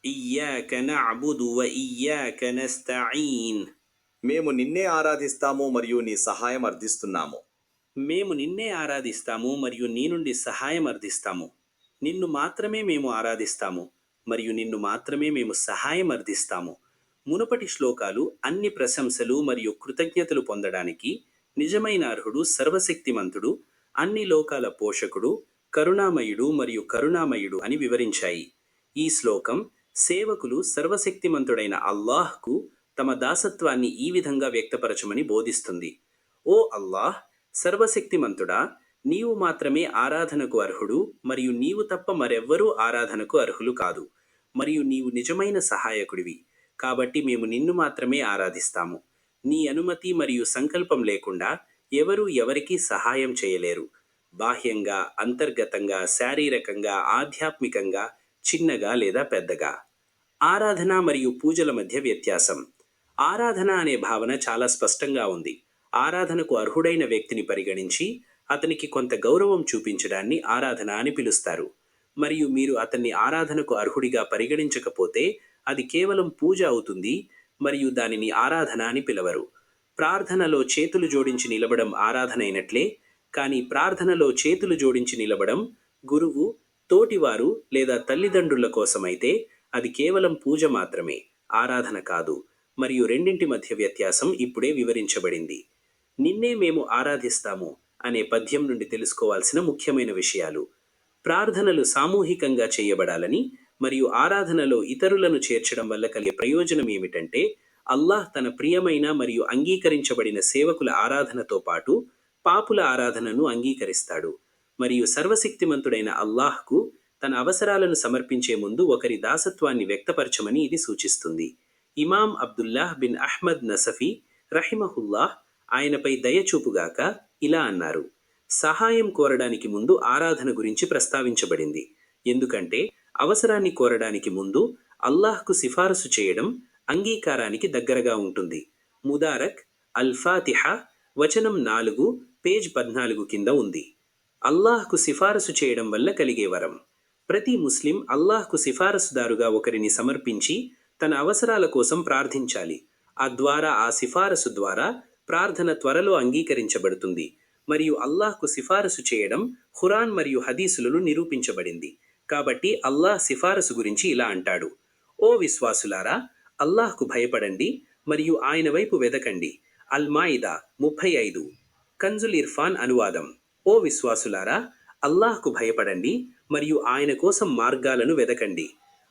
ఇయ్యాక నఅబుదు వ ఇయ్యాక నస్తఈన్. మేము నిన్నే ఆరాధిస్తాము మరియు నీ సహాయం అర్థిస్తున్నాము. మేము నిన్నే ఆరాధిస్తాము మరియు నీ నుండి సహాయం అర్థిస్తాము. నిన్ను మాత్రమే మేము ఆరాధిస్తాము మరియు నిన్ను మాత్రమే మేము సహాయం అర్థిస్తాము. మునుపటి శ్లోకాలు అన్ని ప్రశంసలు మరియు కృతజ్ఞతలు పొందడానికి నిజమైన అర్హుడు సర్వశక్తిమంతుడు, అన్ని లోకాల పోషకుడు, కరుణామయుడు మరియు కరుణామయుడు అని వివరించాయి. ఈ శ్లోకం సేవకులు సర్వశక్తిమంతుడైన అల్లాహ్కు తమ దాసత్వాన్ని ఈ విధంగా వ్యక్తపరచమని బోధిస్తుంది. ఓ అల్లాహ్, సర్వశక్తిమంతుడా, నీవు మాత్రమే ఆరాధనకు అర్హుడు మరియు నీవు తప్ప మరెవ్వరూ ఆరాధనకు అర్హులు కాదు, మరియు నీవు నిజమైన సహాయకుడివి. కాబట్టి మేము నిన్ను మాత్రమే ఆరాధిస్తాము. నీ అనుమతి మరియు సంకల్పం లేకుండా ఎవరూ ఎవరికీ సహాయం చేయలేరు. బాహ్యంగా, అంతర్గతంగా, శారీరకంగా, ఆధ్యాత్మికంగా, చిన్నగా లేదా పెద్దగా. ఆరాధన మరియు పూజల మధ్య వ్యత్యాసం. ఆరాధన అనే భావన చాలా స్పష్టంగా ఉంది. ఆరాధనకు అర్హుడైన వ్యక్తిని పరిగణించి అతనికి కొంత గౌరవం చూపించడాన్ని ఆరాధన అని పిలుస్తారు. మరియు మీరు అతన్ని ఆరాధనకు అర్హుడిగా పరిగణించకపోతే అది కేవలం పూజ అవుతుంది మరియు దానిని ఆరాధన అని పిలవరు. ప్రార్థనలో చేతులు జోడించి నిలబడం ఆరాధన అయినట్లే, కానీ ప్రార్థనలో చేతులు జోడించి నిలబడం గురువు, తోటివారు లేదా తల్లిదండ్రుల కోసమైతే అది కేవలం పూజ మాత్రమే, ఆరాధన కాదు. మరియు రెండింటి మధ్య వ్యత్యాసం ఇప్పుడే వివరించబడింది. నిన్నే మేము ఆరాధిస్తాము అనే పద్యం నుండి తెలుసుకోవాల్సిన ముఖ్యమైన విషయాలు. ప్రార్థనలు సామూహికంగా చేయబడాలని మరియు ఆరాధనలో ఇతరులను చేర్చడం వల్ల కలిగే ప్రయోజనం ఏమిటంటే, అల్లాహ్ తన ప్రియమైన మరియు అంగీకరించబడిన సేవకుల ఆరాధనతో పాటు పాపుల ఆరాధనను అంగీకరిస్తాడు. మరియు సర్వశక్తిమంతుడైన అల్లాహ్కు తన అవసరాలను సమర్పించే ముందు ఒకరి దాసత్వాన్ని వ్యక్తపరచమని ఇది సూచిస్తుంది. ఇమాం అబ్దుల్లాహ్ బిన్ అహ్మద్ నసఫీ రహిమహుల్లాహ్ ఆయనపై దయచూపుగాక ఇలా అన్నారు: సహాయం కోరడానికి ముందు ఆరాధన గురించి ప్రస్తావించబడింది, ఎందుకంటే అవసరాన్ని కోరడానికి ముందు అల్లాహ్కు సిఫారసు చేయడం అంగీకారానికి దగ్గరగా ఉంటుంది. ముదారక్ అల్-ఫాతిహా వచనం 4 పేజ్ 14 కింద ఉంది. అల్లాహ్కు సిఫారసు చేయడం వల్ల కలిగే వరం. ప్రతి ముస్లిం అల్లాహ్కు సిఫారసుదారుగా ఒకరిని సమర్పించి తన అవసరాల కోసం ప్రార్థించాలి. ఆ సిఫారసు ద్వారా ప్రార్థన త్వరలో అంగీకరించబడుతుంది. మరియు అల్లాహ్కు సిఫారసు చేయడం ఖురాన్ మరియు హదీసులలో నిరూపించబడింది. కాబట్టి అల్లాహ్ సిఫారసు గురించి ఇలా అంటాడు: ఓ విశ్వాసులారా, అల్లాహ్కు భయపడండి మరియు ఆయన వైపు వెదకండి. అల్-మాయిదా 35. కంజుల్ ఇర్ఫాన్ అనువాదం: ఓ విశ్వాసులారా, అల్లాహ్కు భయపడండి మరియు ఆయన కోసం మార్గాలను వెదకండి.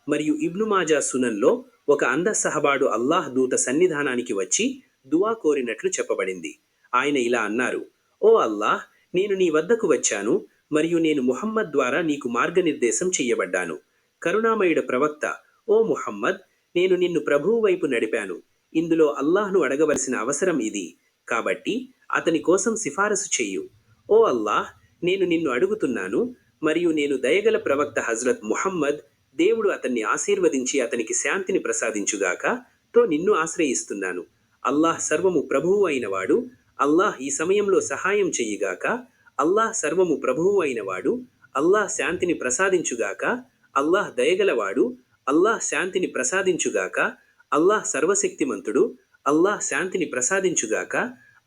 మరియు ఇబ్ను మాజా సునన్లో ఒక సహబాడు అల్లాహ్ దూత సన్నిధానానికి వచ్చి దువా కోరినట్లు చెప్పబడింది. ఆయన ఇలా అన్నారు: ఓ అల్లాహ్, నేను నీ వద్దకు వచ్చాను మరియు నేను ముహమ్మద్ ద్వారా నీకు మార్గనిర్దేశం చెయ్యబడ్డాను. కరుణామయుడ ప్రవక్త, ఓ ముహమ్మద్, నేను నిన్ను ప్రభువు వైపు నడిపాను. ఇందులో అల్లాహ్ను అడగవలసిన అవసరం ఇది, కాబట్టి అతని కోసం సిఫారసు చెయ్యు. ఓ అల్లాహ్, నేను నిన్ను అడుగుతున్నాను మరియు నేను దయగల ప్రవక్త హజ్రత్ ముహమ్మద్, దేవుడు అతన్ని ఆశీర్వదించి అతనికి శాంతిని ప్రసాదించుగాక తో నిన్ను ఆశ్రయిస్తున్నాను. అల్లాహ్ సర్వము ప్రభువు అయినవాడు. అల్లాహ్ ఈ సమయంలో సహాయం చెయ్యిగాక. అల్లాహ్ సర్వము ప్రభువు అయినవాడు. అల్లాహ్ శాంతిని ప్రసాదించుగాక. అల్లాహ్ దయగలవాడు. అల్లాహ్ శాంతిని ప్రసాదించుగాక. అల్లాహ్ సర్వశక్తిమంతుడు. అల్లాహ్ శాంతిని ప్రసాదించుగాక.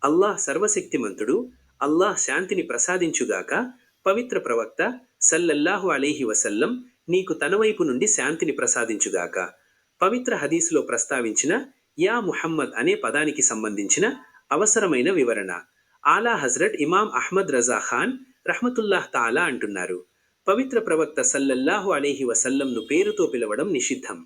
అల్లాహ్ సర్వశక్తిమంతుడు. అల్లాహ్ శాంతిని ప్రసాదించుగాక. పవిత్ర ప్రవక్త సల్లల్లాహు అలైహి వసల్లం, నీకు తన వైపు నుండి శాంతిని ప్రసాదించుగాక. పవిత్ర హదీసులో ప్రస్తావించిన యా ముహమ్మద్ అనే పదానికి సంబంధించిన అవసరమైన వివరణ. ఆలా హజ్రట్ ఇమాం అహ్మద్ రజా ఖాన్ రహ్మతుల్లాహ్ తాలా అంటున్నారు: పవిత్ర ప్రవక్త సల్లల్లాహు అలైహి వసల్లంను పేరుతో పిలవడం నిషిద్ధం.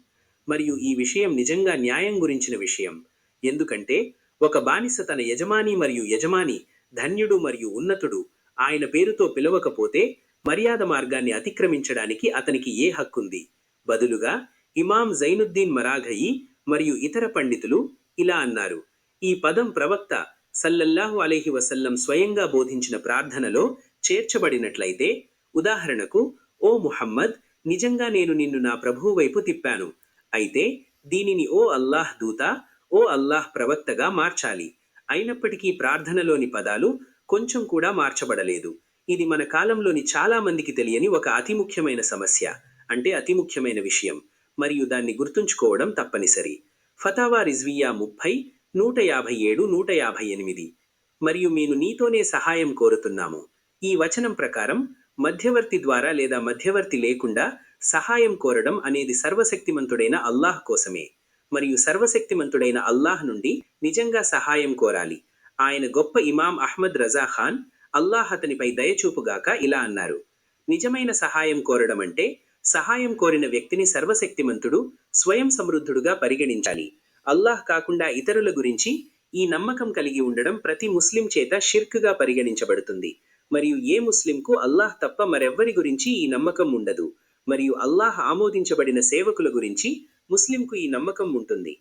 మరియు ఈ విషయం నిజంగా న్యాయం గురించిన విషయం, ఎందుకంటే ఒక బానిస తన యజమాని మరియు యజమాని ధన్యుడు మరియు ఉన్నతుడు ఆయన పేరుతో పిలవకపోతే మర్యాద మార్గాన్ని అతిక్రమించడానికి అతనికి ఏ హక్కుంది? బదులుగా ఇమాం జైనుద్దీన్ మరాఘయి మరియు ఇతర పండితులు ఇలా అన్నారు: ఈ పదం ప్రవక్త సల్లల్లాహు అలైహి వసల్లం స్వయంగా బోధించిన ప్రార్థనలో చేర్చబడినట్లయితే, ఉదాహరణకు, ఓ ముహమ్మద్, నిజంగా నేను నిన్ను నా ప్రభువు వైపు తిప్పాను, అయితే దీనిని ఓ అల్లాహ్ దూత, ఓ అల్లాహ్ ప్రవక్తగా మార్చాలి. అయినప్పటికీ ప్రార్థనలోని పదాలు కొంచెం కూడా మార్చబడలేదు. ఇది మన కాలంలోని చాలా మందికి తెలియని ఒక అతి ముఖ్యమైన సమస్య, అంటే అతి ముఖ్యమైన విషయం. మరియు దాన్ని గుర్తుంచుకోవడం తప్పనిసరి. ఫతావా రిజ్వియా 30, 157, 158. మరియు మేము నీతోనే సహాయం కోరుతున్నాము. ఈ వచనం ప్రకారం మధ్యవర్తి ద్వారా లేదా మధ్యవర్తి లేకుండా సహాయం కోరడం అనేది సర్వశక్తిమంతుడైన అల్లాహ్ కోసమే. మరియు సర్వశక్తిమంతుడైన అల్లాహ్ నుండి నిజంగా సహాయం కోరాలి. ఆయన గొప్ప ఇమాం అహ్మద్ రజా ఖాన్, అల్లాహ్ అతనిపై దయచూపుగాక, ఇలా అన్నారు: నిజమైన సహాయం కోరడం అంటే సహాయం కోరిన వ్యక్తిని సర్వశక్తిమంతుడు, స్వయం సమృద్ధుడుగా పరిగణించాలి. అల్లాహ్ కాకుండా ఇతరుల గురించి ఈ నమ్మకం కలిగి ఉండడం ప్రతి ముస్లిం చేత షిర్క్గా పరిగణించబడుతుంది. మరియు ఏ ముస్లింకు అల్లాహ్ తప్ప మరెవ్వరి గురించి ఈ నమ్మకం ఉండదు. మరియు అల్లాహ్ ఆమోదించబడిన సేవకుల గురించి ముస్లింకు ఈ నమ్మకం ఉంటుంది.